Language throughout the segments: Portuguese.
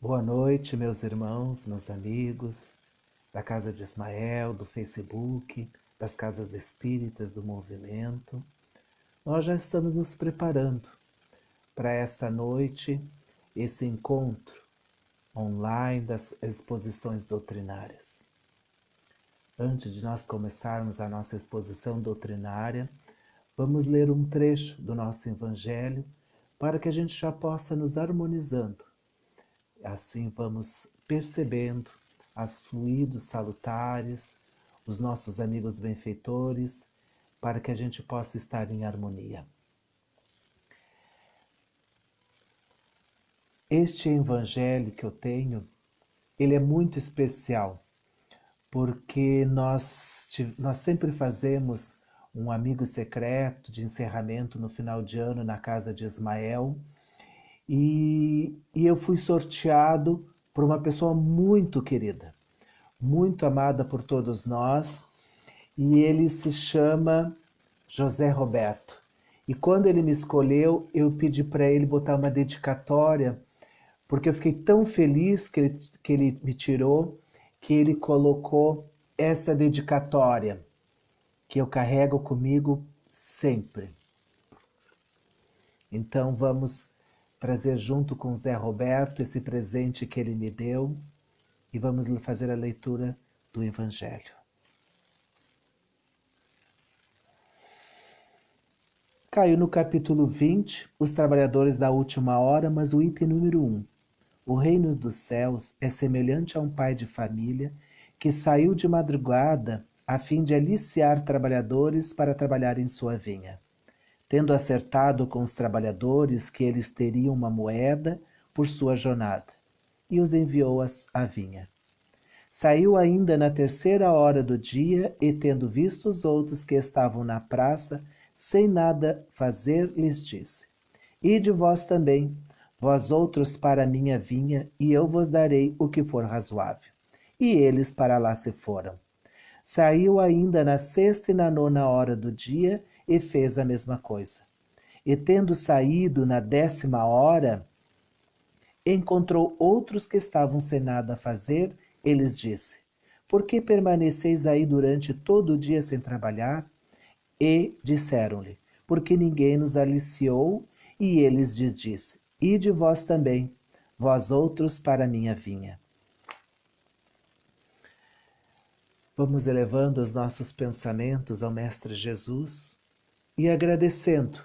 Boa noite, meus irmãos, meus amigos da Casa de Ismael, do Facebook, das Casas Espíritas do Movimento. Nós já estamos nos preparando para esta noite, esse encontro online das exposições doutrinárias. Antes de nós começarmos a nossa exposição doutrinária, vamos ler um trecho do nosso Evangelho para que a gente já possa nos harmonizando. Assim vamos percebendo os fluidos salutares, os nossos amigos benfeitores, para que a gente possa estar em harmonia. Este evangelho que eu tenho, ele é muito especial, porque nós sempre fazemos um amigo secreto de encerramento no final de ano na casa de Ismael, e eu fui sorteado por uma pessoa muito querida, muito amada por todos nós, e ele se chama José Roberto. E quando ele me escolheu, eu pedi para ele botar uma dedicatória, porque eu fiquei tão feliz que ele me tirou, que ele colocou essa dedicatória, que eu carrego comigo sempre. Então vamos trazer junto com Zé Roberto esse presente que ele me deu e vamos fazer a leitura do Evangelho. Caiu no capítulo 20, os trabalhadores da última hora, mas o item número 1. O reino dos céus é semelhante a um pai de família que saiu de madrugada a fim de aliciar trabalhadores para trabalhar em sua vinha. Tendo acertado com os trabalhadores que eles teriam uma moeda por sua jornada, e os enviou à vinha. Saiu ainda na 3ª hora do dia, e tendo visto os outros que estavam na praça, sem nada fazer, lhes disse: Ide vós também, vós outros para a minha vinha, e eu vos darei o que for razoável. E eles para lá se foram. Saiu ainda na 6ª e na 9ª hora do dia, e fez a mesma coisa. E tendo saído na 10ª hora, encontrou outros que estavam sem nada a fazer, e lhes disse: Por que permaneceis aí durante todo o dia sem trabalhar? E disseram-lhe: Porque ninguém nos aliciou. E eles lhes disse: Ide vós também, vós outros para a minha vinha. Vamos elevando os nossos pensamentos ao Mestre Jesus e agradecendo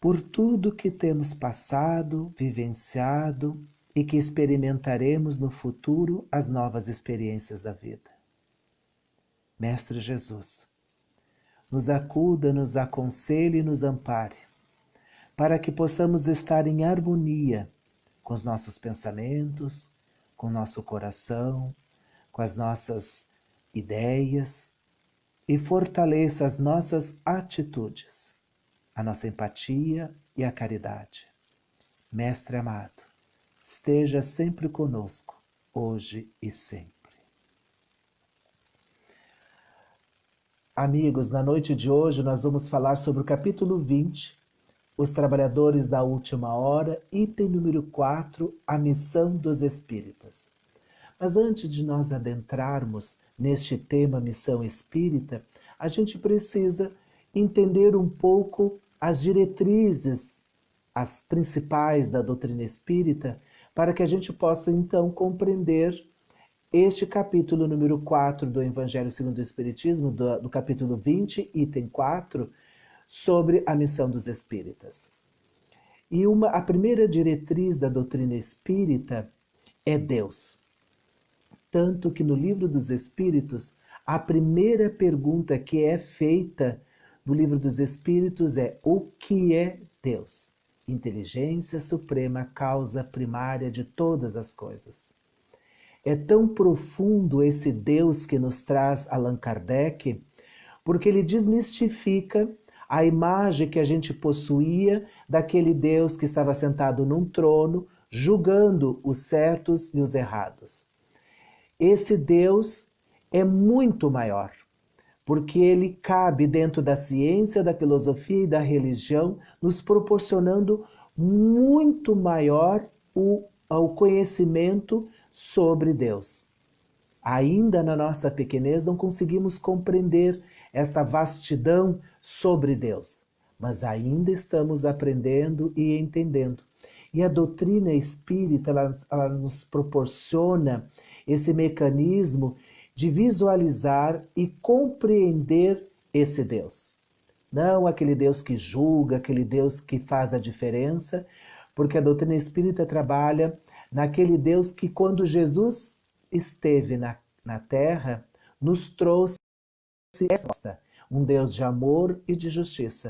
por tudo que temos passado, vivenciado e que experimentaremos no futuro as novas experiências da vida. Mestre Jesus, nos acuda, nos aconselhe e nos ampare, para que possamos estar em harmonia com os nossos pensamentos, com o nosso coração, com as nossas ideias, e fortaleça as nossas atitudes, a nossa empatia e a caridade. Mestre amado, esteja sempre conosco, hoje e sempre. Amigos, na noite de hoje nós vamos falar sobre o capítulo 20, os trabalhadores da última hora, item número 4, a missão dos espíritas. Mas antes de nós adentrarmos neste tema missão espírita, a gente precisa entender um pouco as diretrizes, as principais da doutrina espírita, para que a gente possa então compreender este capítulo número 4 do Evangelho segundo o Espiritismo, do capítulo 20, item 4, sobre a missão dos espíritas. E a primeira diretriz da doutrina espírita é Deus. Tanto que no Livro dos Espíritos, a primeira pergunta que é feita no Livro dos Espíritos é: o que é Deus? Inteligência suprema, causa primária de todas as coisas. É tão profundo esse Deus que nos traz Allan Kardec, porque ele desmistifica a imagem que a gente possuía daquele Deus que estava sentado num trono, julgando os certos e os errados. Esse Deus é muito maior, porque ele cabe dentro da ciência, da filosofia e da religião, nos proporcionando muito maior o conhecimento sobre Deus. Ainda na nossa pequenez não conseguimos compreender esta vastidão sobre Deus, mas ainda estamos aprendendo e entendendo. E a doutrina espírita, ela nos proporciona esse mecanismo de visualizar e compreender esse Deus. Não aquele Deus que julga, aquele Deus que faz a diferença, porque a doutrina espírita trabalha naquele Deus que, quando Jesus esteve na Terra, nos trouxe resposta, um Deus de amor e de justiça,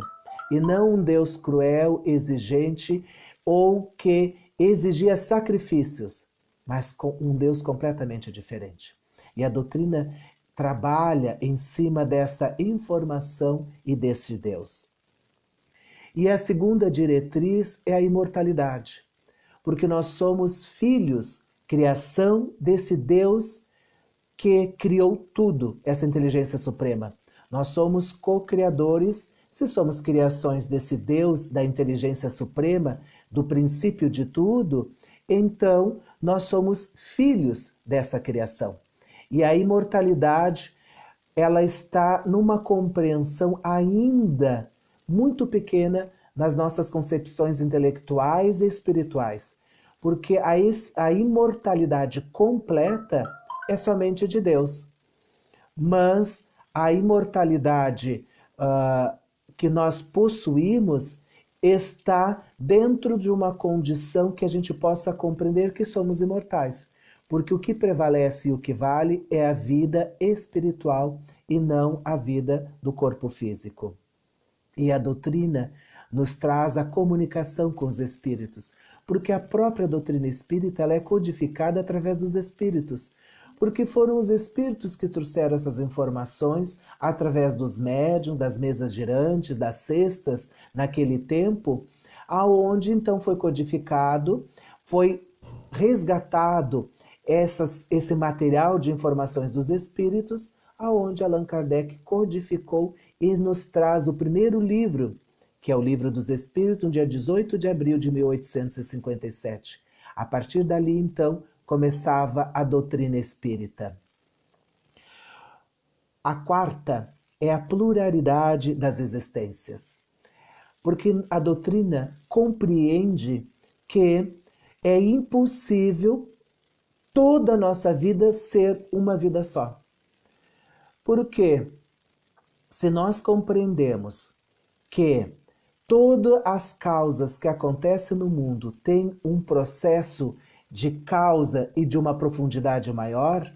e não um Deus cruel, exigente ou que exigia sacrifícios, mas com um Deus completamente diferente. E a doutrina trabalha em cima dessa informação e desse Deus. E a segunda diretriz é a imortalidade, porque nós somos filhos, criação desse Deus que criou tudo, essa inteligência suprema. Nós somos co-criadores, se somos criações desse Deus da inteligência suprema, do princípio de tudo, então nós somos filhos dessa criação. E a imortalidade, ela está numa compreensão ainda muito pequena nas nossas concepções intelectuais e espirituais, porque a imortalidade completa é somente de Deus. Mas a imortalidade que nós possuímos está dentro de uma condição que a gente possa compreender que somos imortais. Porque o que prevalece e o que vale é a vida espiritual e não a vida do corpo físico. E a doutrina nos traz a comunicação com os espíritos, porque a própria doutrina espírita ela é codificada através dos espíritos, porque foram os espíritos que trouxeram essas informações através dos médiuns, das mesas girantes, das cestas, naquele tempo, aonde então foi codificado, foi resgatado esse material de informações dos espíritos, aonde Allan Kardec codificou e nos traz o primeiro livro, que é o Livro dos Espíritos, no dia 18 de abril de 1857. A partir dali, então, começava a doutrina espírita. A quarta é a pluralidade das existências, porque a doutrina compreende que é impossível toda a nossa vida ser uma vida só. Porque se nós compreendemos que todas as causas que acontecem no mundo têm um processo de causa e de uma profundidade maior,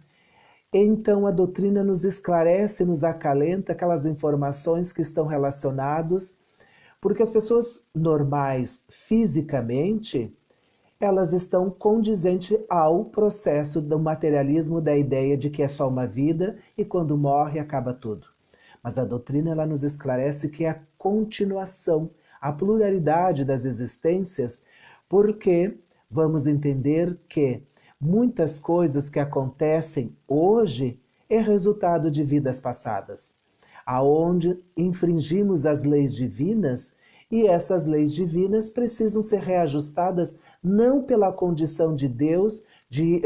então a doutrina nos esclarece, nos acalenta aquelas informações que estão relacionadas, porque as pessoas normais fisicamente, elas estão condizentes ao processo do materialismo, da ideia de que é só uma vida e quando morre acaba tudo. Mas a doutrina ela nos esclarece que é a continuação, a pluralidade das existências, porque vamos entender que muitas coisas que acontecem hoje é resultado de vidas passadas, aonde infringimos as leis divinas e essas leis divinas precisam ser reajustadas não pela condição de Deus de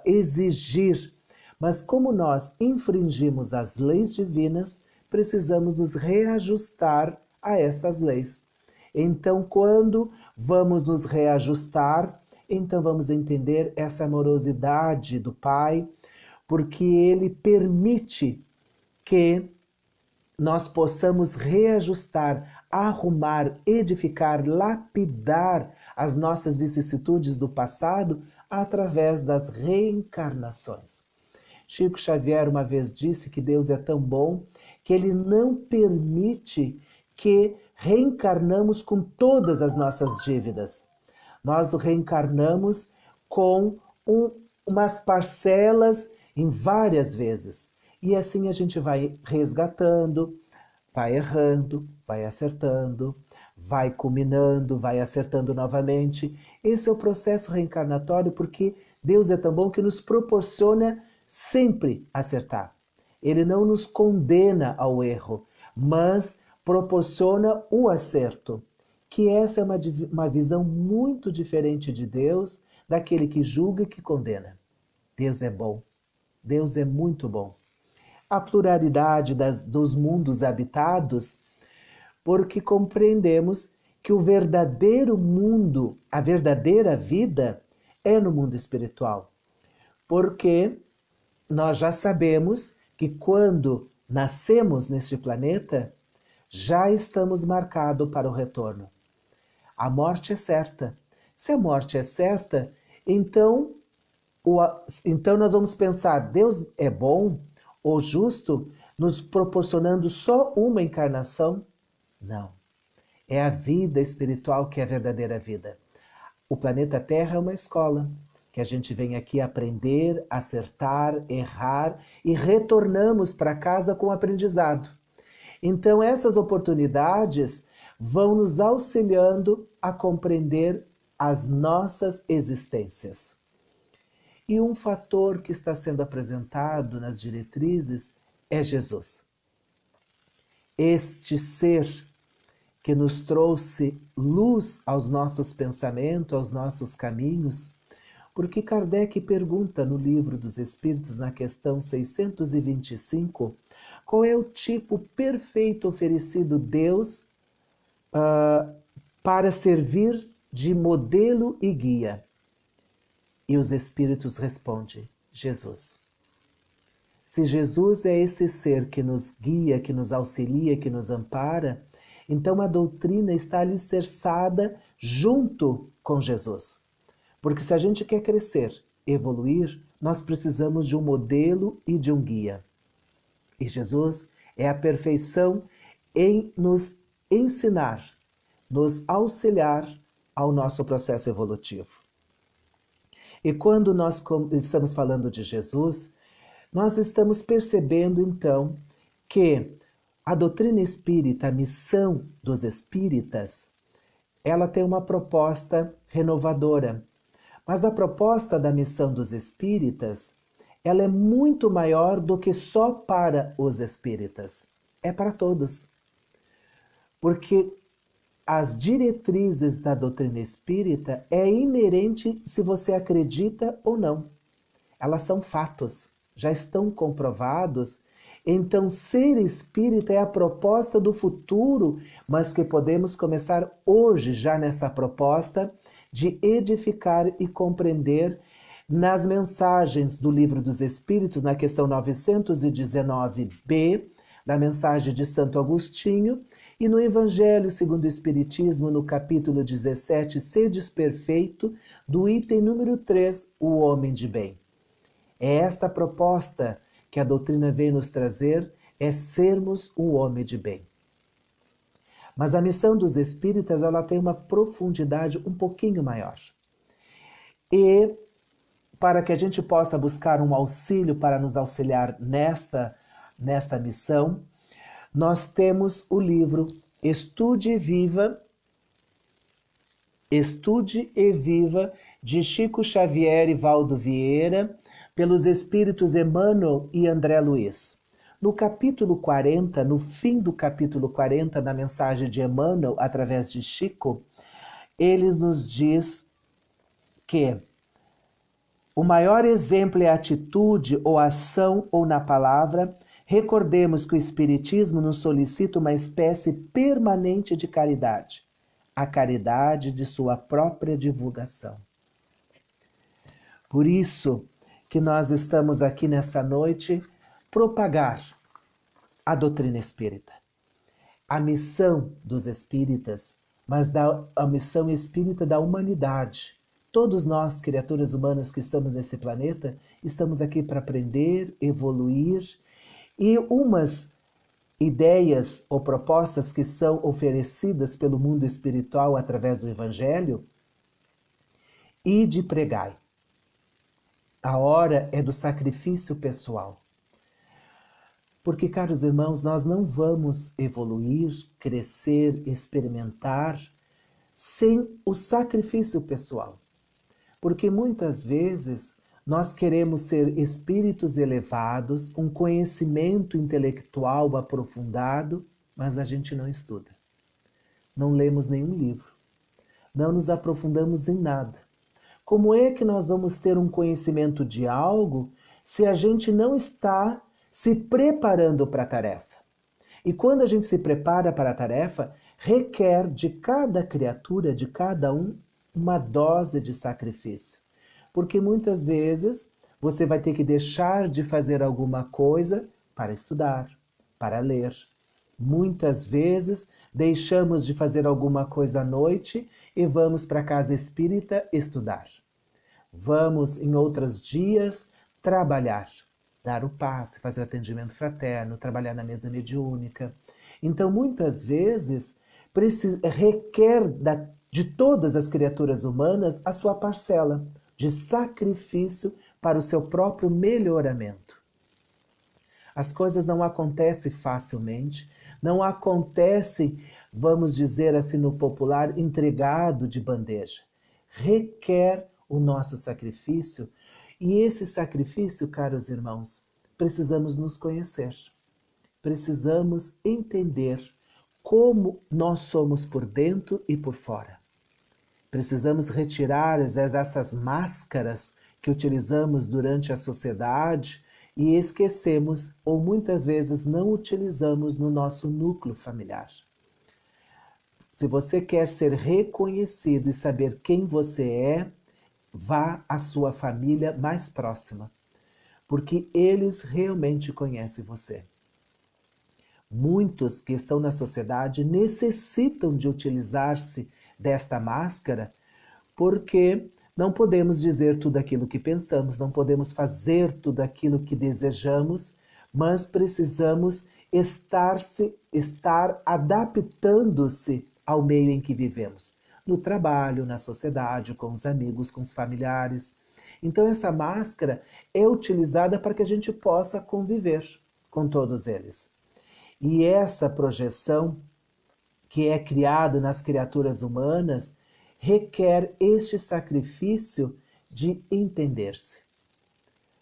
exigir, mas como nós infringimos as leis divinas, precisamos nos reajustar a estas leis. Então, quando vamos nos reajustar, então vamos entender essa amorosidade do Pai, porque Ele permite que nós possamos reajustar, arrumar, edificar, lapidar as nossas vicissitudes do passado através das reencarnações. Chico Xavier uma vez disse que Deus é tão bom que Ele não permite que reencarnamos com todas as nossas dívidas. Nós reencarnamos com umas parcelas em várias vezes. E assim a gente vai resgatando, vai errando, vai acertando, vai culminando, vai acertando novamente. Esse é o processo reencarnatório, porque Deus é tão bom que nos proporciona sempre acertar. Ele não nos condena ao erro, mas proporciona o acerto. Que essa é uma visão muito diferente de Deus daquele que julga e que condena. Deus é bom. Deus é muito bom. A pluralidade dos mundos habitados, porque compreendemos que o verdadeiro mundo, a verdadeira vida, é no mundo espiritual. Porque nós já sabemos que quando nascemos neste planeta, já estamos marcados para o retorno. A morte é certa. Se a morte é certa, então nós vamos pensar, Deus é bom ou justo, nos proporcionando só uma encarnação? Não. É a vida espiritual que é a verdadeira vida. O planeta Terra é uma escola, que a gente vem aqui aprender, acertar, errar e retornamos para casa com aprendizado. Então essas oportunidades vão nos auxiliando a compreender as nossas existências. E um fator que está sendo apresentado nas diretrizes é Jesus. Este ser que nos trouxe luz aos nossos pensamentos, aos nossos caminhos, porque Kardec pergunta no Livro dos Espíritos, na questão 625, qual é o tipo perfeito oferecido Deus para servir de modelo e guia. E os Espíritos respondem, Jesus. Se Jesus é esse ser que nos guia, que nos auxilia, que nos ampara, então a doutrina está alicerçada junto com Jesus. Porque se a gente quer crescer, evoluir, nós precisamos de um modelo e de um guia. E Jesus é a perfeição em nos ensinar, nos auxiliar ao nosso processo evolutivo. E quando nós estamos falando de Jesus, nós estamos percebendo então que a doutrina espírita, a missão dos espíritas, ela tem uma proposta renovadora. Mas a proposta da missão dos espíritas, ela é muito maior do que só para os espíritas. É para todos. Porque as diretrizes da doutrina espírita é inerente se você acredita ou não. Elas são fatos, já estão comprovados. Então, ser espírita é a proposta do futuro, mas que podemos começar hoje já nessa proposta de edificar e compreender nas mensagens do Livro dos Espíritos, na questão 919b, da mensagem de Santo Agostinho, e no Evangelho segundo o Espiritismo, no capítulo 17, Sedes Perfeito, do item número 3, o homem de bem. É esta proposta que a doutrina vem nos trazer, é sermos o homem de bem. Mas a missão dos espíritas, ela tem uma profundidade um pouquinho maior. E para que a gente possa buscar um auxílio para nos auxiliar nesta missão, nós temos o livro Estude e Viva, de Chico Xavier e Valdo Vieira, pelos espíritos Emmanuel e André Luiz. No capítulo 40, no fim do capítulo 40 da mensagem de Emmanuel, através de Chico, ele nos diz que o maior exemplo é a atitude ou ação ou na palavra. Recordemos que o Espiritismo nos solicita uma espécie permanente de caridade, a caridade de sua própria divulgação. Por isso que nós estamos aqui nessa noite propagar a doutrina espírita. A missão dos espíritas, mas a missão espírita da humanidade. Todos nós, criaturas humanas que estamos nesse planeta, estamos aqui para aprender, evoluir, e umas ideias ou propostas que são oferecidas pelo mundo espiritual através do Evangelho, e de pregai. A hora é do sacrifício pessoal. Porque, caros irmãos, nós não vamos evoluir, crescer, experimentar sem o sacrifício pessoal. Porque muitas vezes nós queremos ser espíritos elevados, um conhecimento intelectual aprofundado, mas a gente não estuda. Não lemos nenhum livro. Não nos aprofundamos em nada. Como é que nós vamos ter um conhecimento de algo se a gente não está se preparando para a tarefa? E quando a gente se prepara para a tarefa, requer de cada criatura, de cada um, uma dose de sacrifício. Porque muitas vezes você vai ter que deixar de fazer alguma coisa para estudar, para ler. Muitas vezes deixamos de fazer alguma coisa à noite e vamos para a casa espírita estudar. Vamos, em outros dias, trabalhar, dar o passe, fazer o atendimento fraterno, trabalhar na mesa mediúnica. Então, muitas vezes, requer de todas as criaturas humanas a sua parcela de sacrifício para o seu próprio melhoramento. As coisas não acontecem facilmente, não acontecem, vamos dizer assim no popular, entregado de bandeja. Requer o nosso sacrifício, e esse sacrifício, caros irmãos, precisamos nos conhecer. Precisamos entender como nós somos por dentro e por fora. Precisamos retirar essas máscaras que utilizamos durante a sociedade e esquecemos, ou muitas vezes não utilizamos no nosso núcleo familiar. Se você quer ser reconhecido e saber quem você é, vá à sua família mais próxima, porque eles realmente conhecem você. Muitos que estão na sociedade necessitam de utilizar-se desta máscara, porque não podemos dizer tudo aquilo que pensamos, não podemos fazer tudo aquilo que desejamos, mas precisamos estar adaptando-se ao meio em que vivemos, no trabalho, na sociedade, com os amigos, com os familiares. Então essa máscara é utilizada para que a gente possa conviver com todos eles. E essa projeção que é criada nas criaturas humanas requer este sacrifício de entender-se.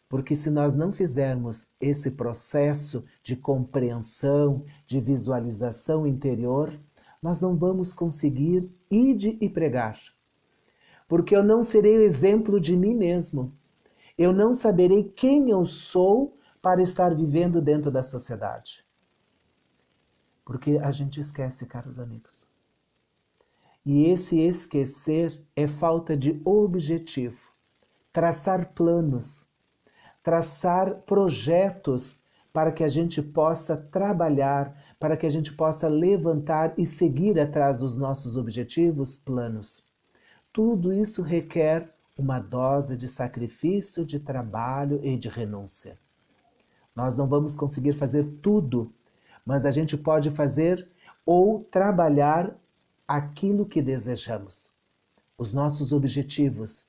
Porque se nós não fizermos esse processo de compreensão, de visualização interior, nós não vamos conseguir ir e pregar. Porque eu não serei o exemplo de mim mesmo. Eu não saberei quem eu sou para estar vivendo dentro da sociedade. Porque a gente esquece, caros amigos. E esse esquecer é falta de objetivo. Traçar planos, traçar projetos para que a gente possa trabalhar, para que a gente possa levantar e seguir atrás dos nossos objetivos, planos. Tudo isso requer uma dose de sacrifício, de trabalho e de renúncia. Nós não vamos conseguir fazer tudo, mas a gente pode fazer ou trabalhar aquilo que desejamos, os nossos objetivos.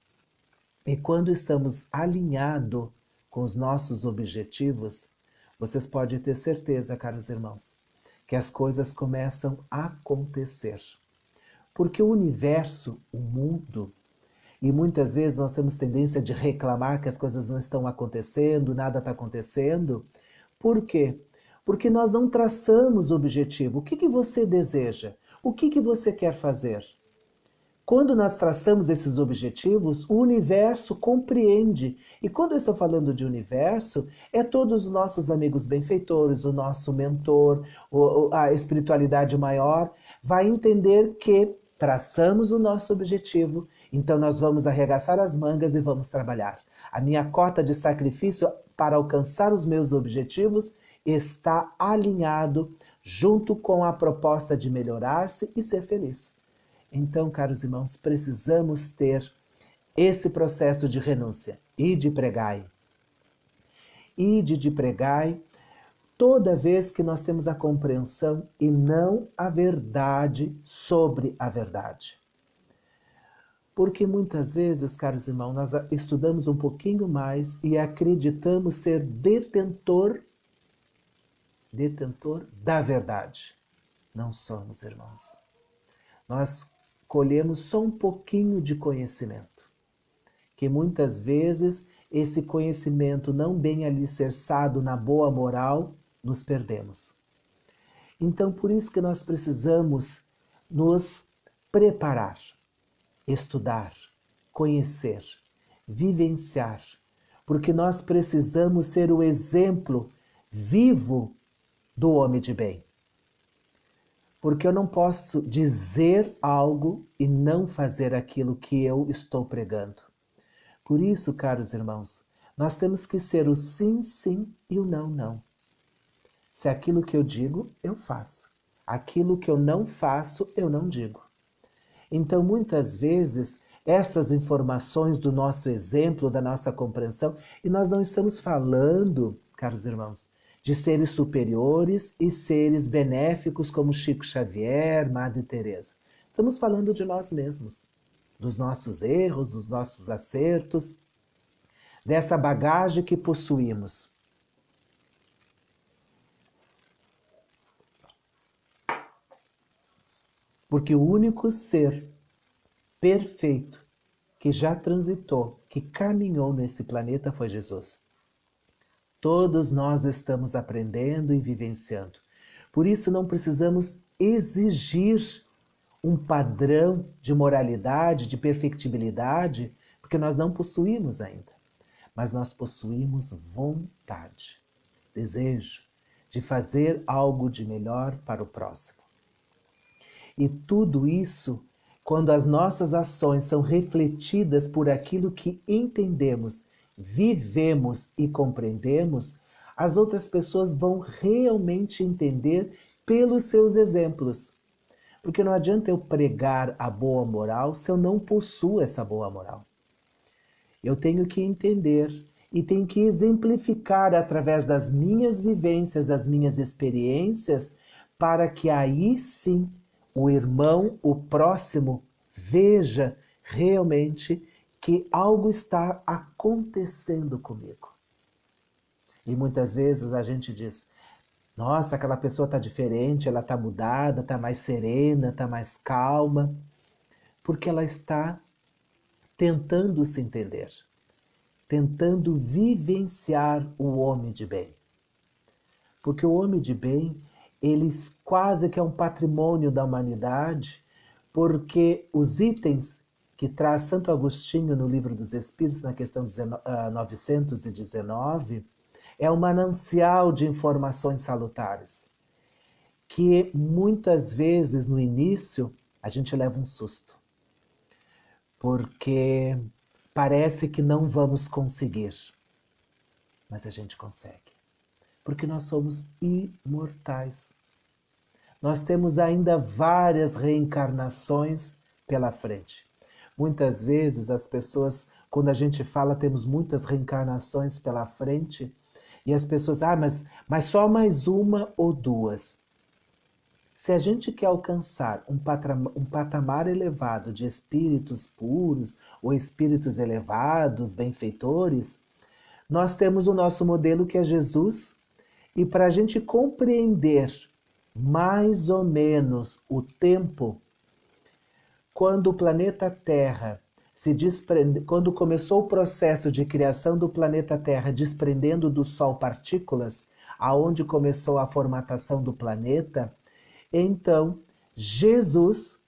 E quando estamos alinhados com os nossos objetivos, vocês podem ter certeza, caros irmãos, que as coisas começam a acontecer. Porque o universo, o mundo, e muitas vezes nós temos tendência de reclamar que as coisas não estão acontecendo, nada está acontecendo. Por quê? Porque nós não traçamos o objetivo. O que você deseja? O que você quer fazer? Quando nós traçamos esses objetivos, o universo compreende. E quando eu estou falando de universo, é todos os nossos amigos benfeitores, o nosso mentor, a espiritualidade maior, vai entender que traçamos o nosso objetivo, então nós vamos arregaçar as mangas e vamos trabalhar. A minha cota de sacrifício para alcançar os meus objetivos está alinhado junto com a proposta de melhorar-se e ser feliz. Então, caros irmãos, precisamos ter esse processo de renúncia. Ide pregai. Ide de pregai toda vez que nós temos a compreensão e não a verdade sobre a verdade. Porque muitas vezes, caros irmãos, nós estudamos um pouquinho mais e acreditamos ser detentor da verdade. Não somos, irmãos. Nós colhemos só um pouquinho de conhecimento, que muitas vezes esse conhecimento não bem alicerçado na boa moral, nos perdemos. Então, por isso que nós precisamos nos preparar, estudar, conhecer, vivenciar, porque nós precisamos ser o exemplo vivo do homem de bem. Porque eu não posso dizer algo e não fazer aquilo que eu estou pregando. Por isso, caros irmãos, nós temos que ser o sim, sim e o não, não. Se aquilo que eu digo, eu faço. Aquilo que eu não faço, eu não digo. Então, muitas vezes, estas informações do nosso exemplo, da nossa compreensão, e nós não estamos falando, caros irmãos, de seres superiores e seres benéficos como Chico Xavier, Madre Teresa. Estamos falando de nós mesmos, dos nossos erros, dos nossos acertos, dessa bagagem que possuímos. Porque o único ser perfeito que já transitou, que caminhou nesse planeta foi Jesus. Todos nós estamos aprendendo e vivenciando. Por isso não precisamos exigir um padrão de moralidade, de perfectibilidade, porque nós não possuímos ainda. Mas nós possuímos vontade, desejo de fazer algo de melhor para o próximo. E tudo isso, quando as nossas ações são refletidas por aquilo que entendemos, vivemos e compreendemos, as outras pessoas vão realmente entender pelos seus exemplos. Porque não adianta eu pregar a boa moral se eu não possuo essa boa moral. Eu tenho que entender e tenho que exemplificar através das minhas vivências, das minhas experiências, para que aí sim o irmão, o próximo, veja realmente que algo está acontecendo comigo. E muitas vezes a gente diz, nossa, aquela pessoa está diferente, ela está mudada, está mais serena, está mais calma, porque ela está tentando se entender, tentando vivenciar o homem de bem. Porque o homem de bem, ele quase que é um patrimônio da humanidade, porque os itens que traz Santo Agostinho no Livro dos Espíritos, na questão 919, é um manancial de informações salutares, que muitas vezes no início a gente leva um susto, porque parece que não vamos conseguir, mas a gente consegue, porque nós somos imortais. Nós temos ainda várias reencarnações pela frente. Muitas vezes as pessoas, quando a gente fala temos muitas reencarnações pela frente, e as pessoas, mas só mais uma ou duas. Se a gente quer alcançar um patamar elevado de espíritos puros ou espíritos elevados, benfeitores, nós temos o nosso modelo que é Jesus, e para a gente compreender mais ou menos o tempo, quando o planeta Terra quando começou o processo de criação do planeta Terra, desprendendo do Sol partículas, aonde começou a formatação do planeta, então Jesus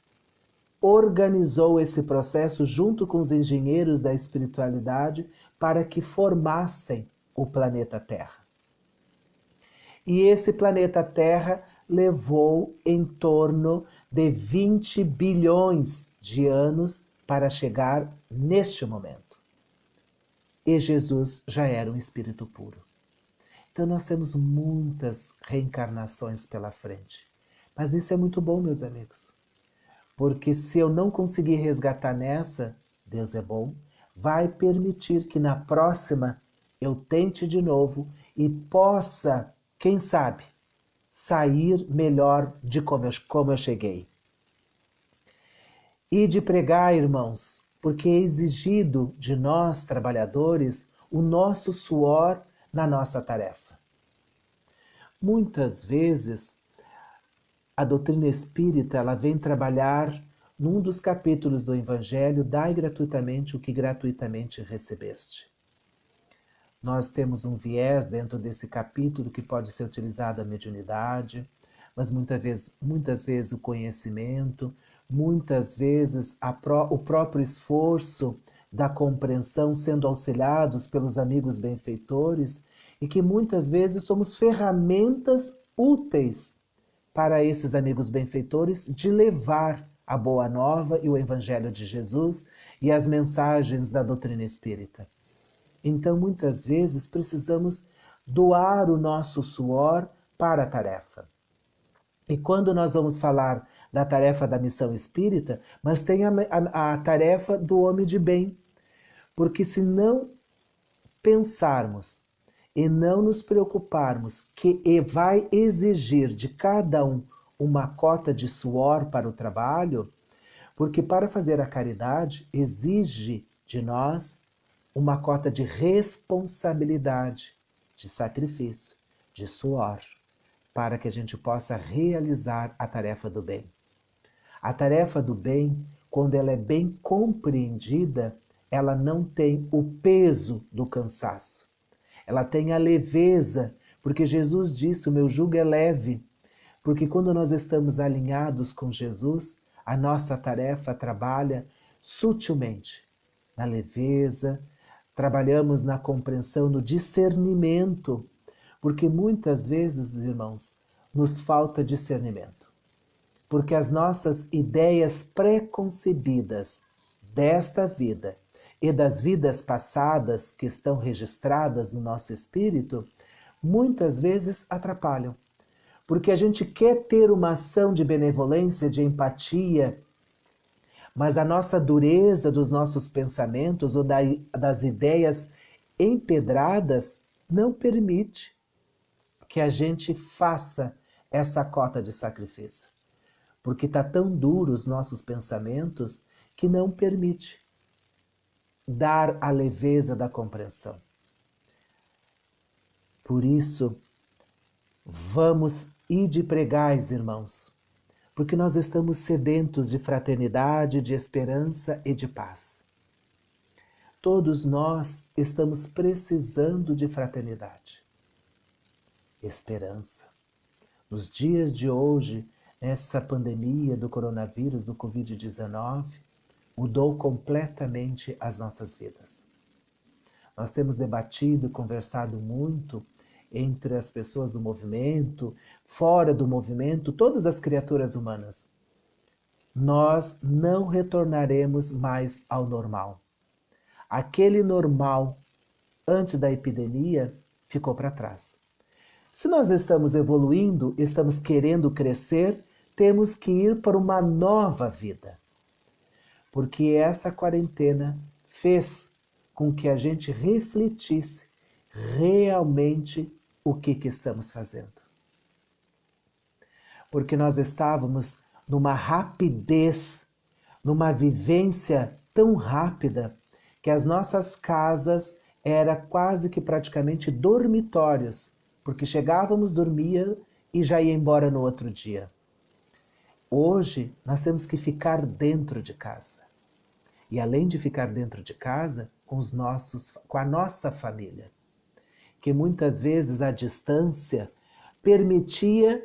organizou esse processo junto com os engenheiros da espiritualidade para que formassem o planeta Terra. E esse planeta Terra levou em torno de 20 bilhões de anos para chegar neste momento. E Jesus já era um espírito puro. Então nós temos muitas reencarnações pela frente. Mas isso é muito bom, meus amigos. Porque se eu não conseguir resgatar nessa, Deus é bom, vai permitir que na próxima eu tente de novo e possa, quem sabe, sair melhor de como eu cheguei. E de pregar, irmãos, porque é exigido de nós, trabalhadores, o nosso suor na nossa tarefa. Muitas vezes, a doutrina espírita ela vem trabalhar num dos capítulos do Evangelho, dai gratuitamente o que gratuitamente recebeste. Nós temos um viés dentro desse capítulo que pode ser utilizado a mediunidade, mas muitas vezes o conhecimento, muitas vezes o próprio esforço da compreensão, sendo auxiliados pelos amigos benfeitores, e que muitas vezes somos ferramentas úteis para esses amigos benfeitores de levar a boa nova e o evangelho de Jesus e as mensagens da doutrina espírita. Então, muitas vezes, precisamos doar o nosso suor para a tarefa. E quando nós vamos falar da tarefa da missão espírita, mas tem a tarefa do homem de bem. Porque se não pensarmos e não nos preocuparmos que vai exigir de cada um uma cota de suor para o trabalho, porque para fazer a caridade exige de nós uma cota de responsabilidade, de sacrifício, de suor, para que a gente possa realizar a tarefa do bem. A tarefa do bem, quando ela é bem compreendida, ela não tem o peso do cansaço. Ela tem a leveza, porque Jesus disse, o meu jugo é leve. Porque quando nós estamos alinhados com Jesus, a nossa tarefa trabalha sutilmente, na leveza, trabalhamos na compreensão, no discernimento, porque muitas vezes, irmãos, nos falta discernimento. Porque as nossas ideias preconcebidas desta vida e das vidas passadas que estão registradas no nosso espírito, muitas vezes atrapalham. Porque a gente quer ter uma ação de benevolência, de empatia, mas a nossa dureza dos nossos pensamentos ou das ideias empedradas não permite que a gente faça essa cota de sacrifício. Porque está tão duro os nossos pensamentos que não permite dar a leveza da compreensão. Por isso, vamos ir de pregais, irmãos, porque nós estamos sedentos de fraternidade, de esperança e de paz. Todos nós estamos precisando de fraternidade, esperança. Nos dias de hoje, essa pandemia do coronavírus, do Covid-19, mudou completamente as nossas vidas. Nós temos debatido e conversado muito entre as pessoas do movimento, fora do movimento, todas as criaturas humanas. Nós não retornaremos mais ao normal. Aquele normal antes da epidemia ficou para trás. Se nós estamos evoluindo, estamos querendo crescer, temos que ir para uma nova vida. Porque essa quarentena fez com que a gente refletisse realmente o que estamos fazendo. Porque nós estávamos numa rapidez, numa vivência tão rápida, que as nossas casas eram quase que praticamente dormitórios, porque chegávamos, dormia e já ia embora no outro dia. Hoje, nós temos que ficar dentro de casa. E além de ficar dentro de casa, com a nossa família. Que muitas vezes a distância permitia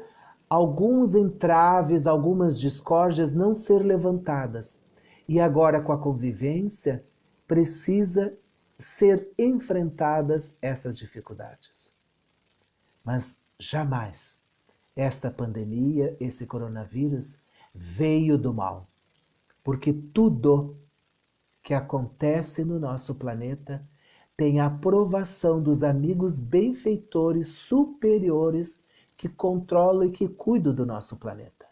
alguns entraves, algumas discórdias não ser levantadas. E agora, com a convivência, precisa ser enfrentadas essas dificuldades. Mas jamais esta pandemia, esse coronavírus, veio do mal. Porque tudo que acontece no nosso planeta tem a aprovação dos amigos benfeitores superiores que controlam e que cuidam do nosso planeta.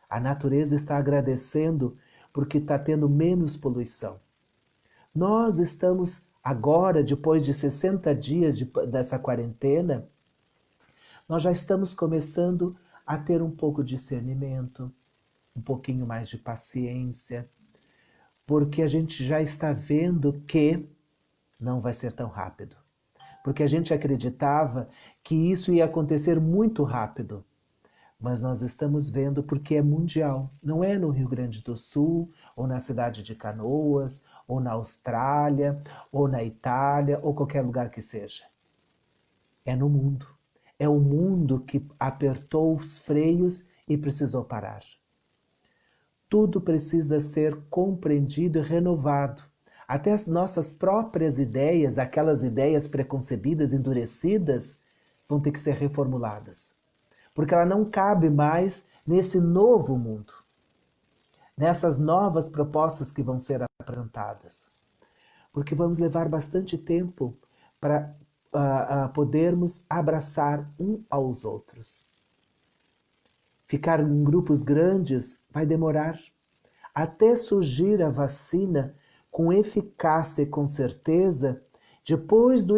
A natureza está agradecendo porque está tendo menos poluição. Nós estamos agora, depois de 60 dias dessa quarentena, nós já estamos começando a ter um pouco de discernimento, um pouquinho mais de paciência, porque a gente já está vendo que não vai ser tão rápido. Porque a gente acreditava que isso ia acontecer muito rápido. Mas nós estamos vendo porque é mundial. Não é no Rio Grande do Sul, ou na cidade de Canoas, ou na Austrália, ou na Itália, ou qualquer lugar que seja. É no mundo. É o mundo que apertou os freios e precisou parar. Tudo precisa ser compreendido e renovado. Até as nossas próprias ideias, aquelas ideias preconcebidas, endurecidas, vão ter que ser reformuladas. Porque ela não cabe mais nesse novo mundo, nessas novas propostas que vão ser apresentadas. Porque vamos levar bastante tempo para podermos abraçar um aos outros. Ficar em grupos grandes vai demorar. Até surgir a vacina com eficácia e com certeza, depois do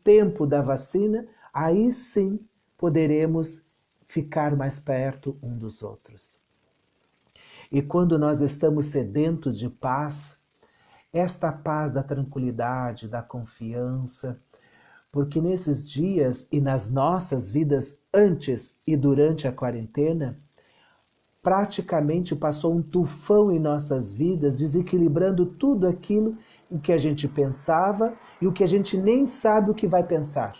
tempo da vacina, aí sim poderemos ficar mais perto um dos outros. E quando nós estamos sedentos de paz, esta paz da tranquilidade, da confiança, porque nesses dias e nas nossas vidas antes e durante a quarentena, praticamente passou um tufão em nossas vidas, desequilibrando tudo aquilo o que a gente pensava e o que a gente nem sabe o que vai pensar.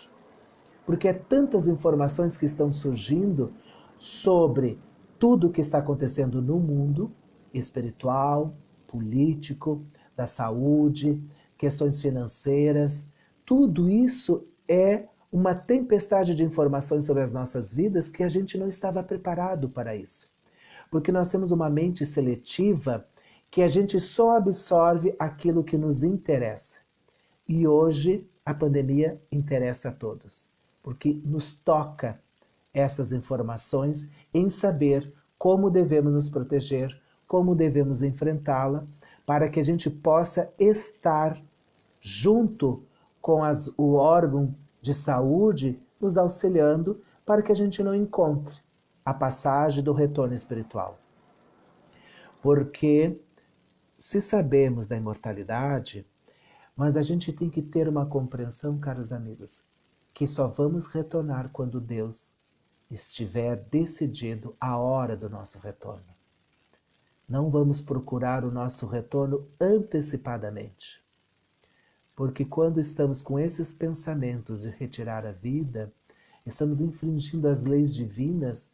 Porque é tantas informações que estão surgindo sobre tudo o que está acontecendo no mundo espiritual, político, da saúde, questões financeiras. Tudo isso é uma tempestade de informações sobre as nossas vidas que a gente não estava preparado para isso. Porque nós temos uma mente seletiva que a gente só absorve aquilo que nos interessa. E hoje a pandemia interessa a todos, porque nos toca essas informações em saber como devemos nos proteger, como devemos enfrentá-la, para que a gente possa estar junto com o órgão de saúde nos auxiliando para que a gente não encontre a passagem do retorno espiritual. Porque se sabemos da imortalidade, mas a gente tem que ter uma compreensão, caros amigos, que só vamos retornar quando Deus estiver decidido a hora do nosso retorno. Não vamos procurar o nosso retorno antecipadamente. Porque quando estamos com esses pensamentos de retirar a vida, estamos infringindo as leis divinas,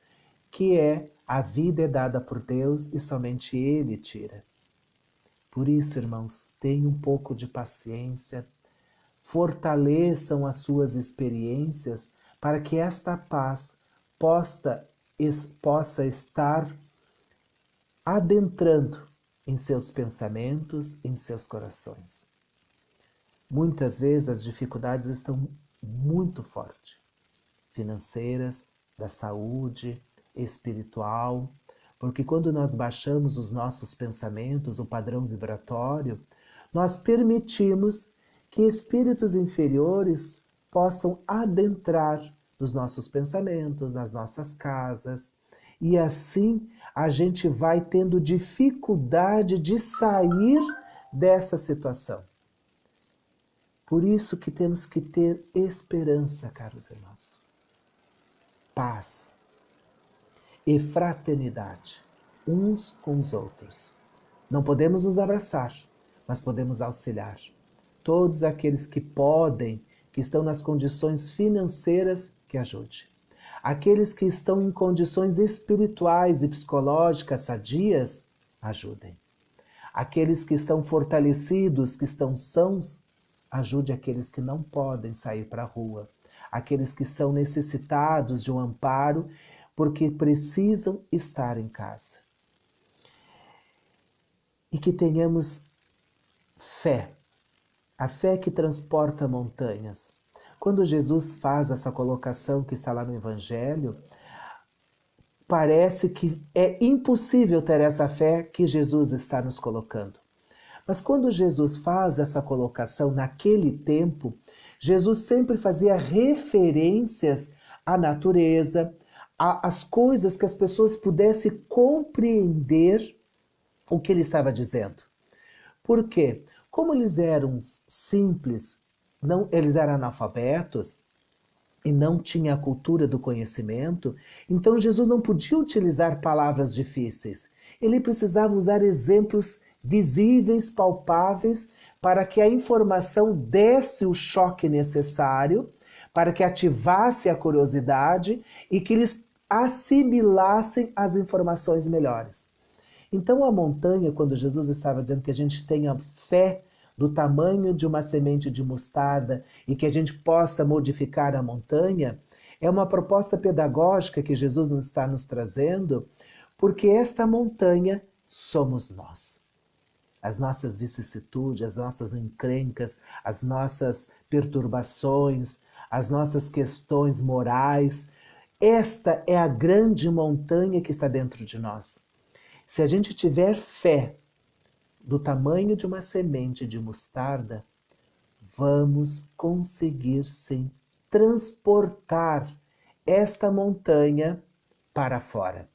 que é a vida é dada por Deus e somente Ele tira. Por isso, irmãos, tenham um pouco de paciência, fortaleçam as suas experiências para que esta paz possa estar adentrando em seus pensamentos, em seus corações. Muitas vezes as dificuldades estão muito fortes, financeiras, da saúde, espiritual, porque quando nós baixamos os nossos pensamentos, o padrão vibratório, nós permitimos que espíritos inferiores possam adentrar nos nossos pensamentos, nas nossas casas, e assim a gente vai tendo dificuldade de sair dessa situação. Por isso que temos que ter esperança, caros irmãos. Paz e fraternidade, uns com os outros. Não podemos nos abraçar, mas podemos auxiliar. Todos aqueles que podem, que estão nas condições financeiras, que ajude. Aqueles que estão em condições espirituais e psicológicas sadias, ajudem. Aqueles que estão fortalecidos, que estão sãos, ajude aqueles que não podem sair para a rua. Aqueles que são necessitados de um amparo, porque precisam estar em casa. E que tenhamos fé, a fé que transporta montanhas. Quando Jesus faz essa colocação que está lá no Evangelho, parece que é impossível ter essa fé que Jesus está nos colocando. Mas quando Jesus faz essa colocação naquele tempo, Jesus sempre fazia referências à natureza, às coisas que as pessoas pudessem compreender o que ele estava dizendo. Por quê? Como eles eram simples, eles eram analfabetos e não tinham a cultura do conhecimento, então Jesus não podia utilizar palavras difíceis. Ele precisava usar exemplos visíveis, palpáveis, para que a informação desse o choque necessário, para que ativasse a curiosidade e que eles assimilassem as informações melhores. Então a montanha, quando Jesus estava dizendo que a gente tenha fé do tamanho de uma semente de mostarda e que a gente possa modificar a montanha, é uma proposta pedagógica que Jesus está nos trazendo, porque esta montanha somos nós. As nossas vicissitudes, as nossas encrencas, as nossas perturbações, as nossas questões morais. Esta é a grande montanha que está dentro de nós. Se a gente tiver fé do tamanho de uma semente de mostarda, vamos conseguir sim transportar esta montanha para fora.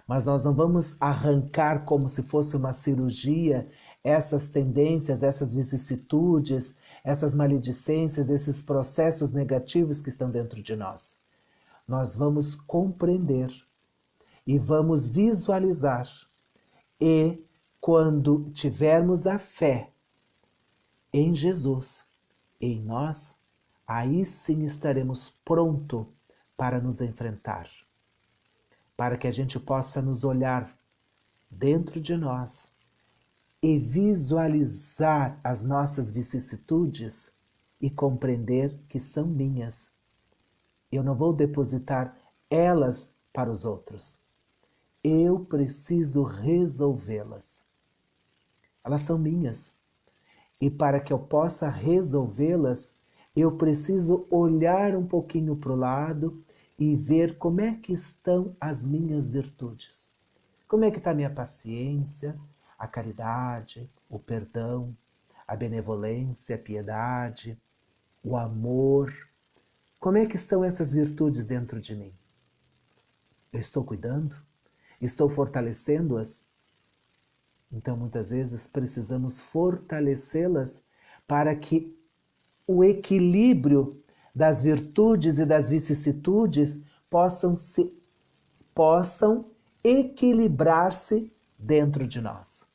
Mas nós não vamos arrancar como se fosse uma cirurgia essas tendências, essas vicissitudes, essas maledicências, esses processos negativos que estão dentro de nós. Nós vamos compreender e vamos visualizar. E quando tivermos a fé em Jesus, em nós, aí sim estaremos prontos para nos enfrentar. Para que a gente possa nos olhar dentro de nós e visualizar as nossas vicissitudes e compreender que são minhas. Eu não vou depositar elas para os outros. Eu preciso resolvê-las. Elas são minhas. E para que eu possa resolvê-las, eu preciso olhar um pouquinho para o lado e ver como é que estão as minhas virtudes. Como é que está a minha paciência, a caridade, o perdão, a benevolência, a piedade, o amor. Como é que estão essas virtudes dentro de mim? Eu estou cuidando? Estou fortalecendo-as? Então, muitas vezes, precisamos fortalecê-las para que o equilíbrio das virtudes e das vicissitudes possam equilibrar-se dentro de nós.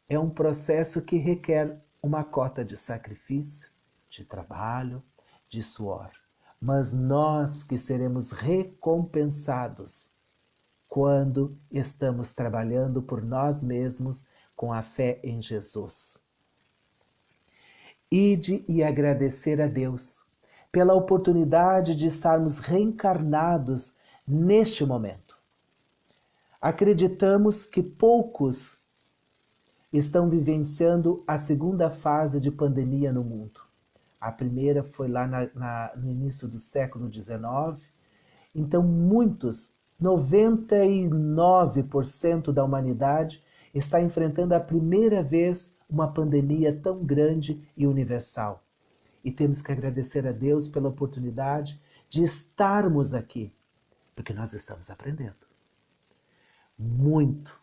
É um processo que requer uma cota de sacrifício, de trabalho, de suor. Mas nós que seremos recompensados quando estamos trabalhando por nós mesmos com a fé em Jesus. Ide e agradecer a Deus pela oportunidade de estarmos reencarnados neste momento. Acreditamos que poucos estão vivenciando a segunda fase de pandemia no mundo. A primeira foi lá no início do século XIX. Então, 99% da humanidade está enfrentando a primeira vez uma pandemia tão grande e universal. E temos que agradecer a Deus pela oportunidade de estarmos aqui, porque nós estamos aprendendo. Muito.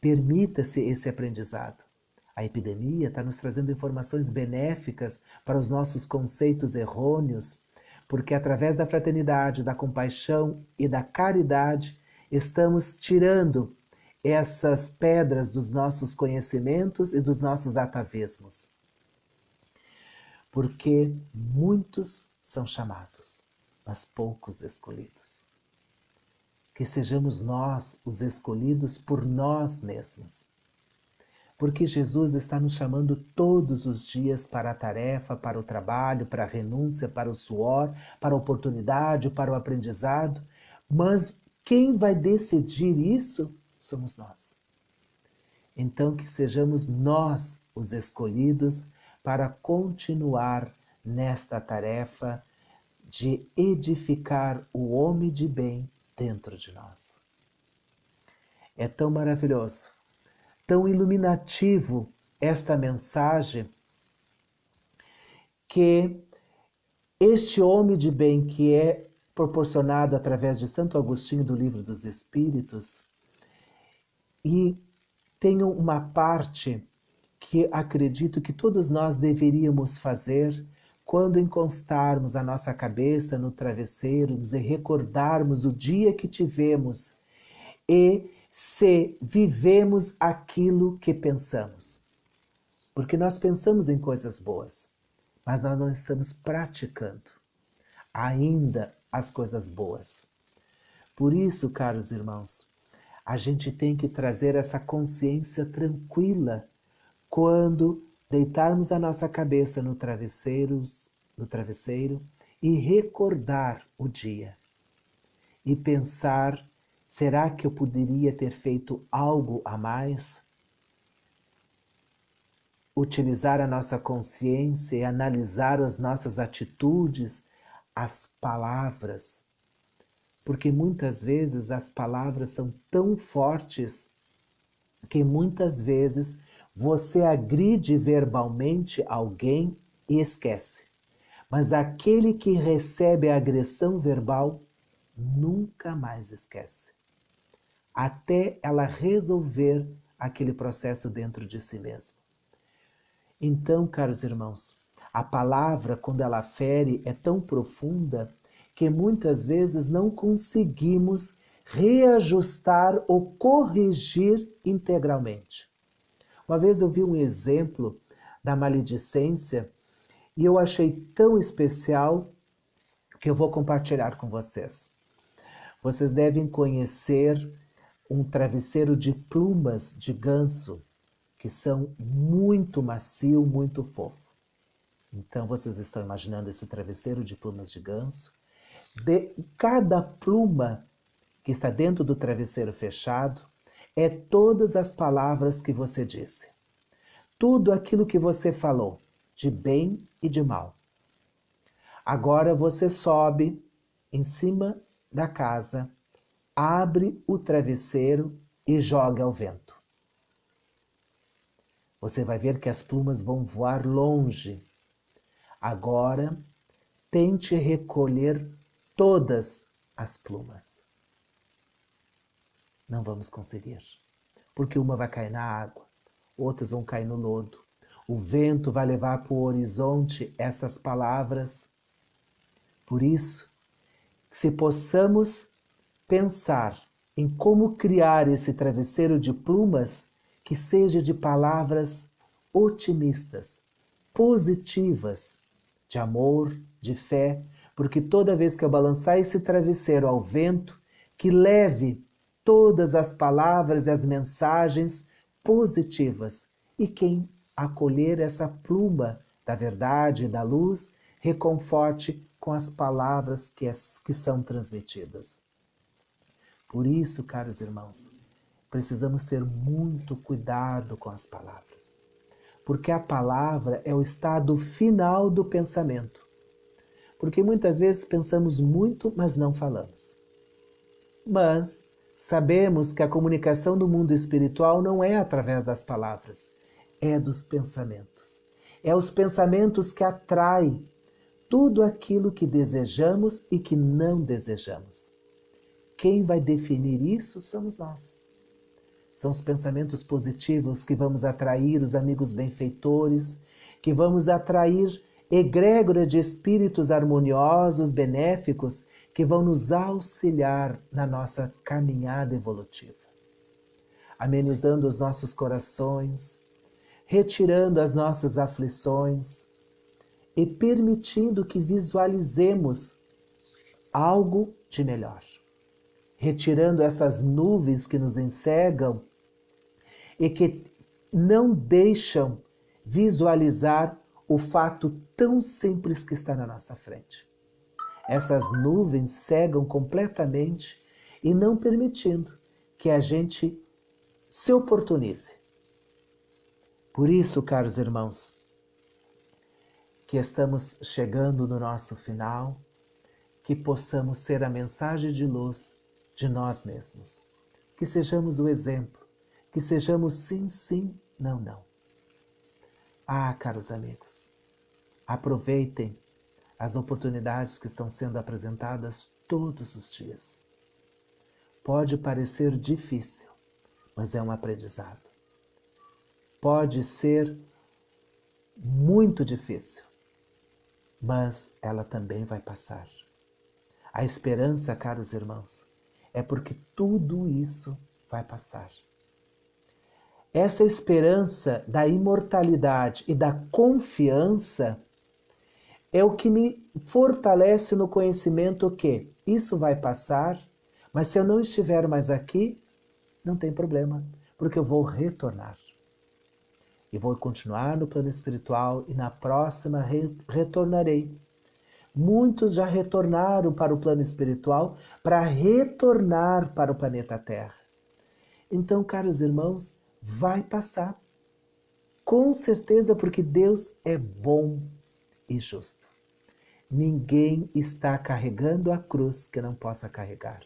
Permita-se esse aprendizado. A epidemia está nos trazendo informações benéficas para os nossos conceitos errôneos, porque através da fraternidade, da compaixão e da caridade, estamos tirando essas pedras dos nossos conhecimentos e dos nossos atavismos. Porque muitos são chamados, mas poucos escolhidos. Que sejamos nós os escolhidos por nós mesmos. Porque Jesus está nos chamando todos os dias para a tarefa, para o trabalho, para a renúncia, para o suor, para a oportunidade, para o aprendizado. Mas quem vai decidir isso somos nós. Então que sejamos nós os escolhidos para continuar nesta tarefa de edificar o homem de bem dentro de nós. É tão maravilhoso, tão iluminativo esta mensagem, que este homem de bem que é proporcionado através de Santo Agostinho do Livro dos Espíritos, e tem uma parte que acredito que todos nós deveríamos fazer quando encostarmos a nossa cabeça no travesseiro e recordarmos o dia que tivemos e se vivemos aquilo que pensamos. Porque nós pensamos em coisas boas, mas nós não estamos praticando ainda as coisas boas. Por isso, caros irmãos, a gente tem que trazer essa consciência tranquila quando deitarmos a nossa cabeça no travesseiro e recordar o dia e pensar: será que eu poderia ter feito algo a mais? Utilizar a nossa consciência e analisar as nossas atitudes, as palavras, porque muitas vezes as palavras são tão fortes que muitas vezes você agride verbalmente alguém e esquece. Mas aquele que recebe a agressão verbal nunca mais esquece, até ela resolver aquele processo dentro de si mesmo. Então, caros irmãos, a palavra, quando ela fere, é tão profunda que muitas vezes não conseguimos reajustar ou corrigir integralmente. Uma vez eu vi um exemplo da maledicência e eu achei tão especial que eu vou compartilhar com vocês. Vocês devem conhecer um travesseiro de plumas de ganso, que são muito macio, muito fofo. Então vocês estão imaginando esse travesseiro de plumas de ganso. De cada pluma que está dentro do travesseiro fechado é todas as palavras que você disse. Tudo aquilo que você falou, de bem e de mal. Agora você sobe em cima da casa, abre o travesseiro e joga ao vento. Você vai ver que as plumas vão voar longe. Agora, tente recolher todas as plumas. Não vamos conseguir, porque uma vai cair na água, outras vão cair no lodo. O vento vai levar para o horizonte essas palavras. Por isso, se possamos pensar em como criar esse travesseiro de plumas que seja de palavras otimistas, positivas, de amor, de fé, porque toda vez que eu balançar esse travesseiro ao vento, que leve todas as palavras e as mensagens positivas. E quem acolher essa pluma da verdade e da luz, reconforte com as palavras que são transmitidas. Por isso, caros irmãos, precisamos ter muito cuidado com as palavras, porque a palavra é o estado final do pensamento. Porque muitas vezes pensamos muito, mas não falamos. Mas sabemos que a comunicação do mundo espiritual não é através das palavras, é dos pensamentos. É os pensamentos que atraem tudo aquilo que desejamos e que não desejamos. Quem vai definir isso somos nós. São os pensamentos positivos que vamos atrair os amigos benfeitores, que vamos atrair egrégora de espíritos harmoniosos, benéficos, que vão nos auxiliar na nossa caminhada evolutiva, amenizando os nossos corações, retirando as nossas aflições e permitindo que visualizemos algo de melhor. Retirando essas nuvens que nos encegam e que não deixam visualizar o fato tão simples que está na nossa frente. Essas nuvens cegam completamente e não permitindo que a gente se oportunize. Por isso, caros irmãos, que estamos chegando no nosso final, que possamos ser a mensagem de luz de nós mesmos. Que sejamos o exemplo, que sejamos sim, sim, não, não. Ah, caros amigos, aproveitem as oportunidades que estão sendo apresentadas todos os dias. Pode parecer difícil, mas é um aprendizado. Pode ser muito difícil, mas ela também vai passar. A esperança, caros irmãos, é porque tudo isso vai passar. Essa esperança da imortalidade e da confiança é o que me fortalece no conhecimento que isso vai passar, mas se eu não estiver mais aqui, não tem problema, porque eu vou retornar. e vou continuar no plano espiritual e na próxima retornarei. Muitos já retornaram para o plano espiritual para retornar para o planeta Terra. Então, caros irmãos, vai passar. Com certeza, porque Deus é bom e justo. Ninguém está carregando a cruz que não possa carregar.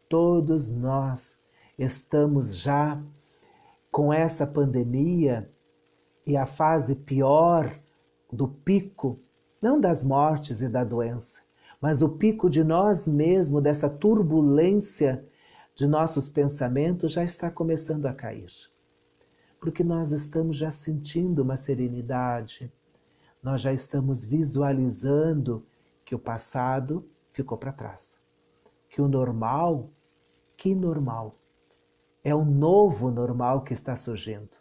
Todos nós estamos já com essa pandemia e a fase pior do pico, não das mortes e da doença, mas o pico de nós mesmos, dessa turbulência de nossos pensamentos já está começando a cair. Porque nós estamos já sentindo uma serenidade, nós já estamos visualizando que o passado ficou para trás. Que o normal, que normal, é o novo normal que está surgindo.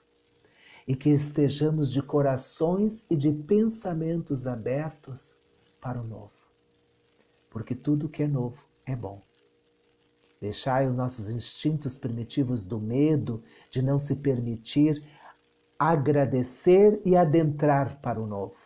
E que estejamos de corações e de pensamentos abertos para o novo. Porque tudo que é novo é bom. Deixai os nossos instintos primitivos do medo, de não se permitir agradecer e adentrar para o novo.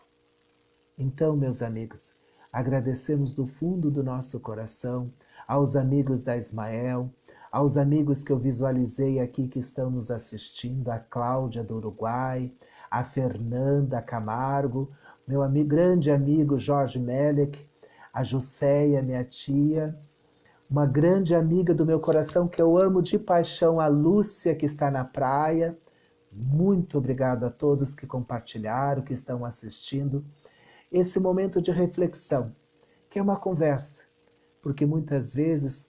Então, meus amigos, agradecemos do fundo do nosso coração aos amigos da Ismael, aos amigos que eu visualizei aqui que estão nos assistindo, a Cláudia do Uruguai, a Fernanda Camargo, meu grande amigo Jorge Melek, a Jusceia, minha tia, uma grande amiga do meu coração que eu amo de paixão, a Lúcia, que está na praia. Muito obrigado a todos que compartilharam, que estão assistindo esse momento de reflexão, que é uma conversa, porque muitas vezes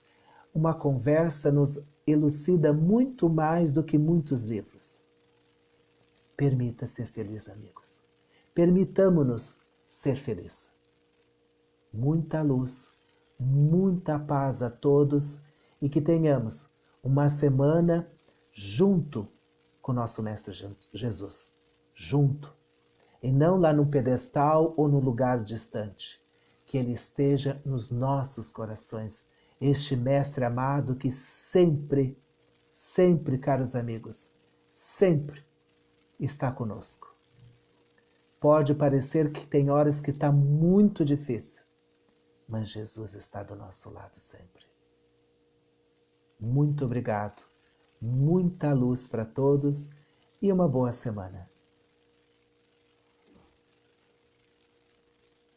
uma conversa nos elucida muito mais do que muitos livros. Permita ser feliz, amigos. Permitamo-nos ser felizes. Muita luz, muita paz a todos e que tenhamos uma semana junto com o nosso Mestre Jesus. Junto. E não lá num pedestal ou num lugar distante. Que Ele esteja nos nossos corações. Este Mestre amado que sempre, sempre, caros amigos, sempre está conosco. Pode parecer que tem horas que está muito difícil, mas Jesus está do nosso lado sempre. Muito obrigado, muita luz para todos e uma boa semana.